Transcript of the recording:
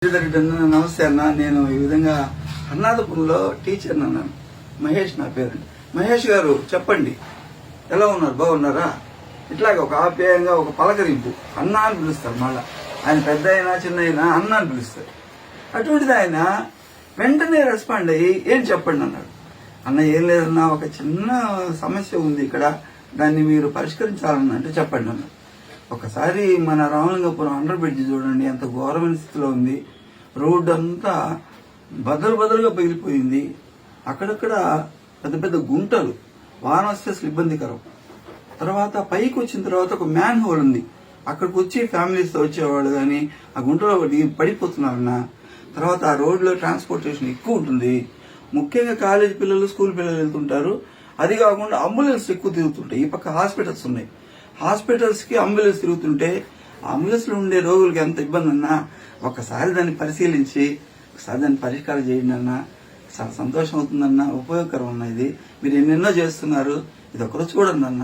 నమస్తే అన్న. నేను ఈ విధంగా అన్నాదపురంలో టీచర్ అన్నాను. మహేష్ నా పేరు. మహేష్ గారు చెప్పండి, ఎలా ఉన్నారు, బాగున్నారా? ఇట్లాగే ఒక ఆప్యాయంగా ఒక పలకరింపు, అన్న అని పిలుస్తారు. మళ్ళా ఆయన పెద్ద అయినా చిన్న అయినా అన్న అని పిలుస్తారు. అటువంటిది ఆయన వెంటనే రెస్పాండ్ అయ్యి ఏం చెప్పండి అన్నాడు. అన్న ఏం లేదన్నా, ఒక చిన్న సమస్య ఉంది ఇక్కడ, దాన్ని మీరు పరిష్కరించాలన్న. అంటే చెప్పండి అన్నాడు. ఒకసారి మన రామలింగపురం అండర్ బ్రిడ్జ్ చూడండి, ఎంత ఘోరమైన స్థితిలో ఉంది. రోడ్డు అంతా బదలుగా పగిలిపోయింది. అక్కడక్కడ పెద్ద పెద్ద గుంటలు, వాన వస్తే అసలు ఇబ్బందికరం. తర్వాత పైకి వచ్చిన తర్వాత ఒక మ్యాన్ హోల్ ఉంది. అక్కడికి వచ్చి ఫ్యామిలీస్తో వచ్చేవాళ్ళు కానీ ఆ గుంటలో పడిపోతున్నారన్న. తర్వాత ఆ రోడ్లో ట్రాన్స్పోర్టేషన్ ఎక్కువ ఉంటుంది. ముఖ్యంగా కాలేజ్ పిల్లలు, స్కూల్ పిల్లలు వెళ్తుంటారు. అది కాకుండా అంబులెన్స్ ఎక్కువ తిరుగుతుంటాయి. ఈ పక్క హాస్పిటల్స్ ఉన్నాయి. హాస్పిటల్స్ కి అంబులెన్స్ తిరుగుతుంటే అంబులెన్స్ లో ఉండే రోగులకి ఎంత ఇబ్బంది అన్నా, ఒకసారి దాన్ని పరిశీలించి ఒకసారి దాన్ని పరిష్కారం చేయండి అన్న. చాలా సంతోషం అవుతుందన్న, ఉపయోగకరం అన్న. ఇది మీరు ఎన్నెన్నో చేస్తున్నారు, ఇది ఒకరోజు చూడండి అన్న.